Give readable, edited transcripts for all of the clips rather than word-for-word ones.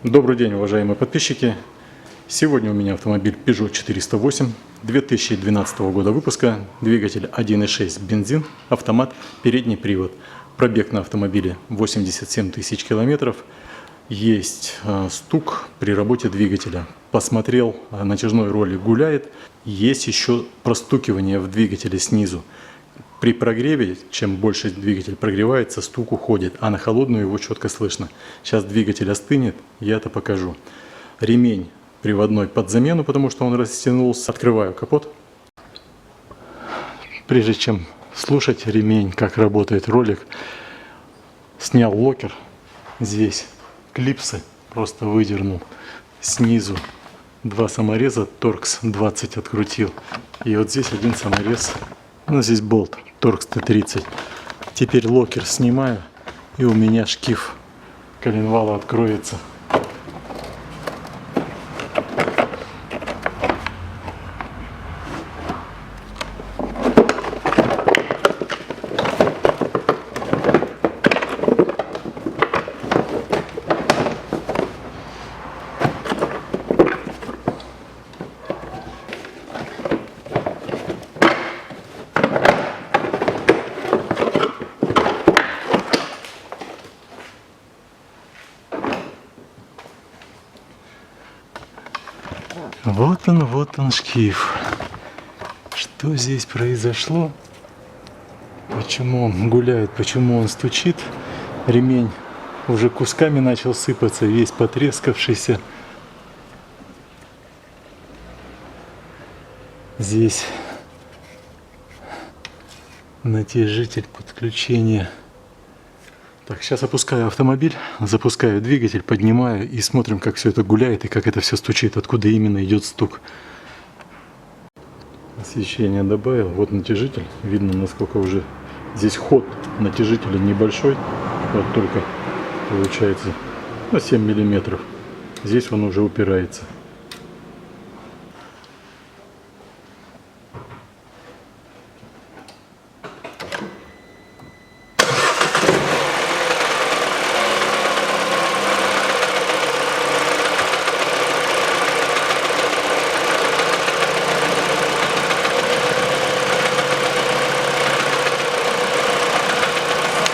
Добрый день, уважаемые подписчики! Сегодня у меня автомобиль Peugeot 408 2012 года выпуска, двигатель 1.6 бензин, автомат, передний привод. Пробег на автомобиле 87 тысяч километров. Есть стук при работе двигателя. Посмотрел, натяжной ролик гуляет. Есть еще простукивание в двигателе снизу. При прогреве, чем больше двигатель прогревается, стук уходит, а на холодную его четко слышно. Сейчас двигатель остынет, я это покажу. Ремень приводной под замену, потому что он растянулся. Открываю капот. Прежде чем слушать ремень, как работает ролик, снял локер. Здесь клипсы просто выдернул. Снизу два самореза Торкс 20 открутил. И вот здесь один саморез. Ну, здесь болт Торкс Т30. Теперь локер снимаю, и у меня шкив коленвала откроется. Вот он шкив. Что здесь произошло? Почему он гуляет? Почему он стучит? Ремень уже кусками начал сыпаться, весь потрескавшийся. Здесь натяжитель подключения. Так, сейчас опускаю автомобиль, запускаю двигатель, поднимаю и смотрим, как все это гуляет и как это все стучит, откуда именно идет стук. Освещение добавил, вот натяжитель, видно, насколько уже здесь ход натяжителя небольшой, вот только получается 7 миллиметров. Здесь он уже упирается.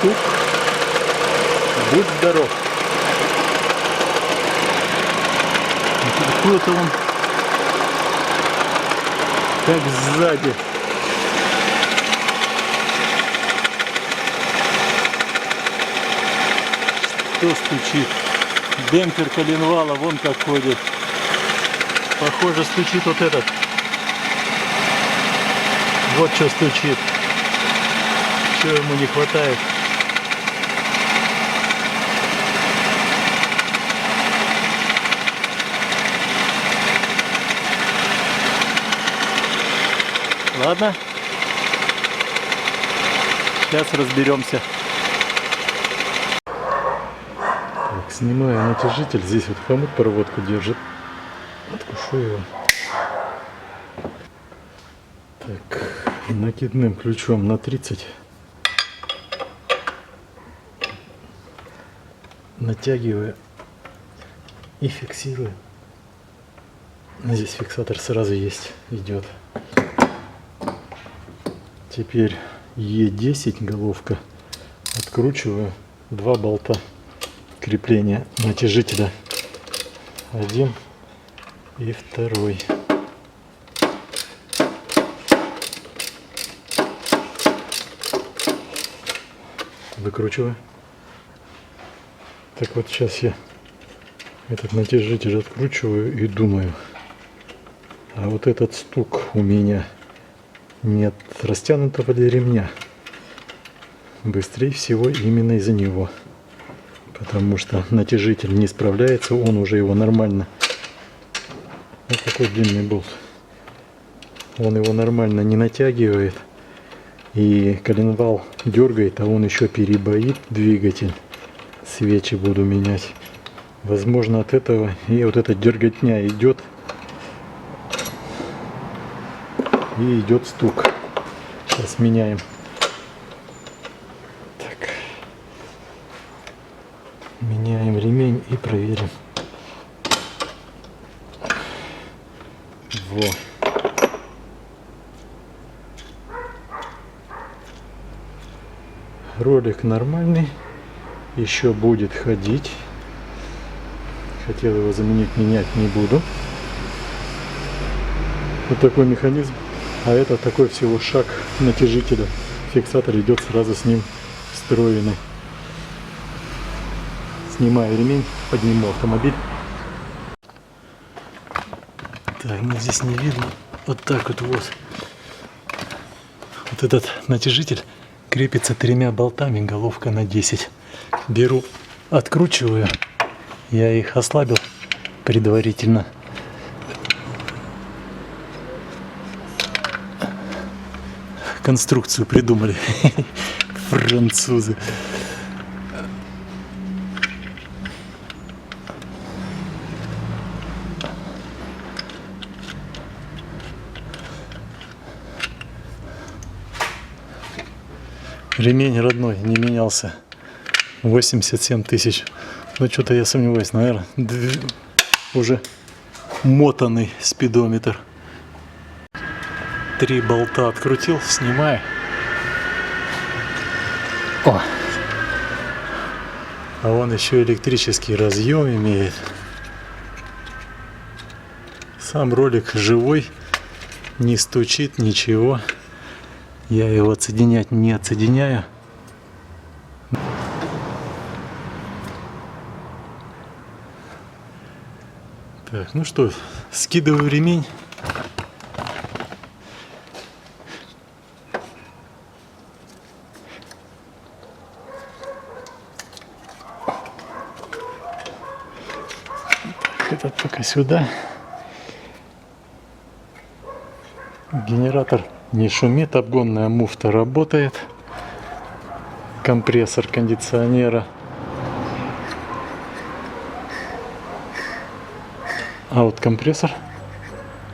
Стук. Будь здоров. Откуда-то он как сзади. Что стучит? Демпфер коленвала вон как ходит. Похоже, стучит вот этот. Вот что стучит. Чего ему не хватает? Ладно, сейчас разберемся. Так, снимаю натяжитель. Здесь вот хомут проводку держит. Откушу его. Так, накидным ключом на 30. Натягиваю и фиксирую. Здесь фиксатор сразу есть, идет. Теперь Е10 головка. Откручиваю два болта крепления натяжителя. Один и второй. Выкручиваю. Так вот, сейчас я этот натяжитель откручиваю и думаю, а вот этот стук у меня нет растянутого ли ремня. Быстрее всего именно из-за него. Потому что натяжитель не справляется, он уже его нормально. Вот такой длинный болт. Он его нормально не натягивает. И коленвал дергает, а он еще перебоит двигатель. Свечи буду менять. Возможно, от этого и вот эта дерготня идет. И идет стук. Сейчас меняем. Так. Меняем ремень и проверим. Во. Ролик нормальный, еще будет ходить. Хотел его заменить, менять не буду. Вот такой механизм. А это такой всего шаг натяжителя. Фиксатор идет сразу с ним встроенный. Снимаю ремень, подниму автомобиль. Так, ну здесь не видно. Вот так вот. Вот этот натяжитель крепится 3 болтами, головка на 10. Беру, откручиваю. Я их ослабил предварительно. Конструкцию придумали французы. Ремень родной, не менялся. 87 тысяч. Ну, что-то я сомневаюсь, наверное, уже мотанный спидометр. 3 болта открутил, снимаю. О! А он еще электрический разъем имеет. Сам ролик живой, не стучит, ничего. Я его отсоединять не отсоединяю. Так, ну что, скидываю ремень. Этот пока сюда. Генератор не шумит, обгонная муфта работает. Компрессор кондиционера. А вот компрессор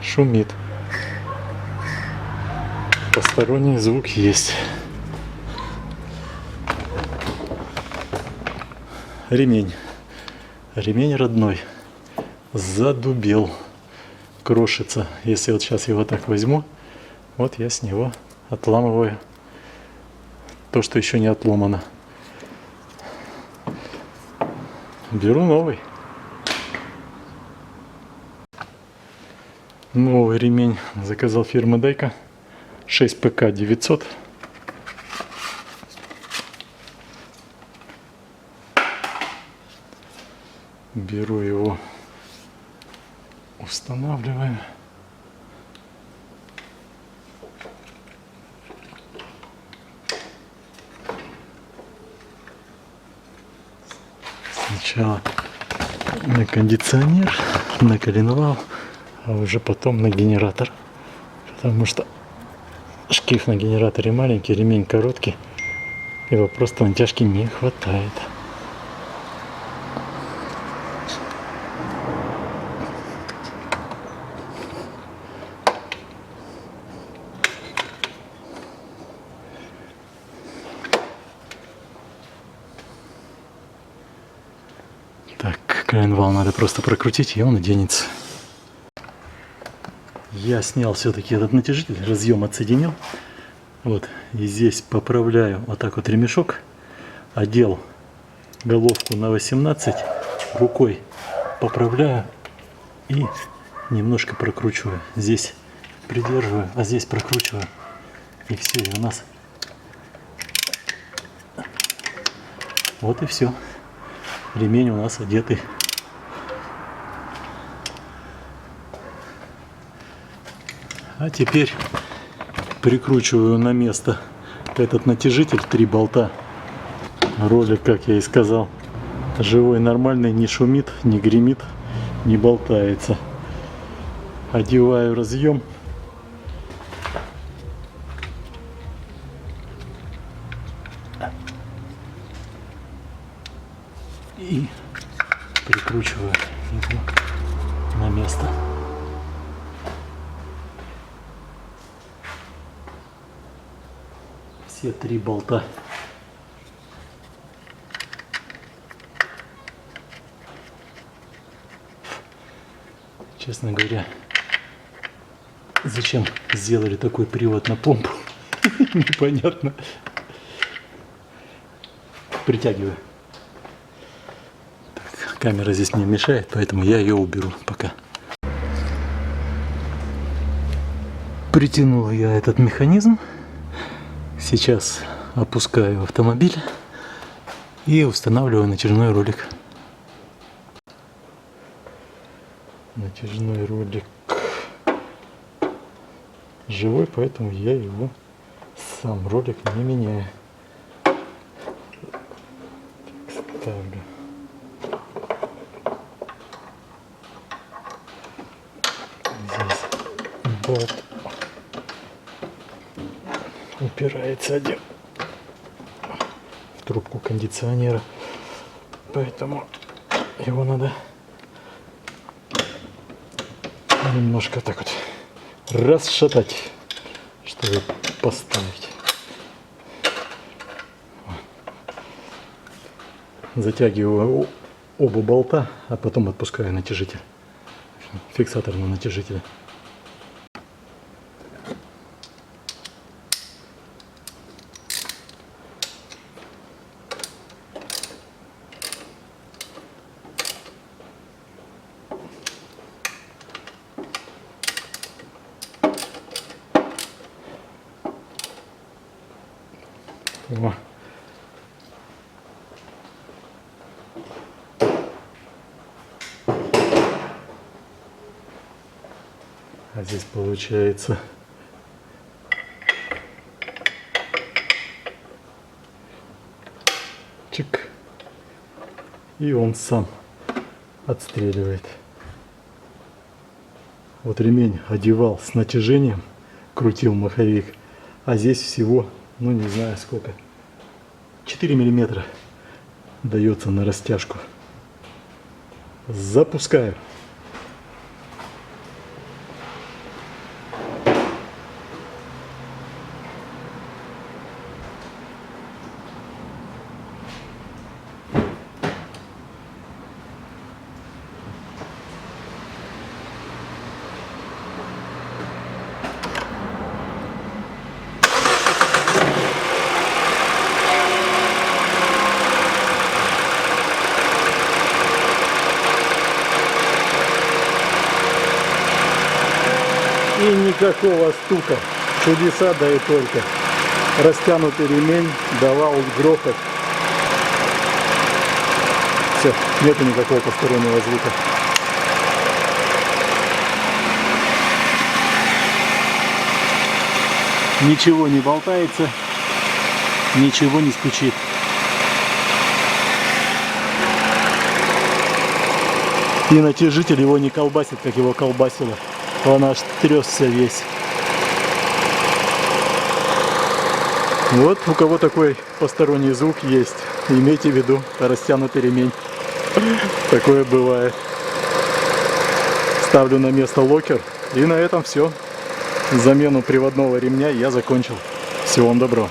шумит. Посторонний звук есть. Ремень. Ремень родной. Задубел. Крошится. Если вот сейчас его так возьму, вот я с него отламываю то, что еще не отломано. Беру новый. Новый ремень заказал фирмы Дейко. 6ПК 900. Беру его, устанавливаю. Сначала на кондиционер, на коленвал, а уже потом на генератор. Потому что шкив на генераторе маленький, ремень короткий, его просто натяжки не хватает. Так, коленвал надо просто прокрутить, и он оденется. Я снял все-таки этот натяжитель, разъем отсоединил. Вот, и здесь поправляю вот так вот ремешок. Одел головку на 18, рукой поправляю и немножко прокручиваю. Здесь придерживаю, а здесь прокручиваю. И все, и у нас вот и все. Ремень у нас одетый. А теперь прикручиваю на место этот натяжитель, 3 болта. Ролик, как я и сказал, живой, нормальный, не шумит, не гремит, не болтается. Одеваю разъем. И прикручиваю его на место. Все 3 болта. Честно говоря, Зачем сделали такой привод на помпу? Непонятно. Притягиваю. Так, камера здесь мне мешает, поэтому я ее уберу пока. Притянул я этот механизм. Сейчас опускаю автомобиль и устанавливаю натяжной ролик. Натяжной ролик живой, поэтому я его сам ролик не меняю. Так, ставлю. Здесь болт упирается один в трубку кондиционера, поэтому его надо немножко так вот расшатать, чтобы поставить. Затягиваю оба болта, а потом отпускаю натяжитель, фиксатор на натяжителе. О. А здесь получается чик, и он сам отстреливает. Вот ремень одевал с натяжением, крутил маховик, а здесь всего, ну не знаю сколько, 4 миллиметра дается на растяжку. Запускаю. И никакого стука. Чудеса, да и только. Растянутый ремень давал грохот. Все, нету никакого постороннего звука. Ничего не болтается, ничего не стучит. И натяжитель его не колбасит, как его колбасило. Он аж тресся весь. Вот у кого такой посторонний звук есть, имейте в виду растянутый ремень. Такое бывает. Ставлю на место локер. И на этом все. Замену приводного ремня я закончил. Всего вам доброго.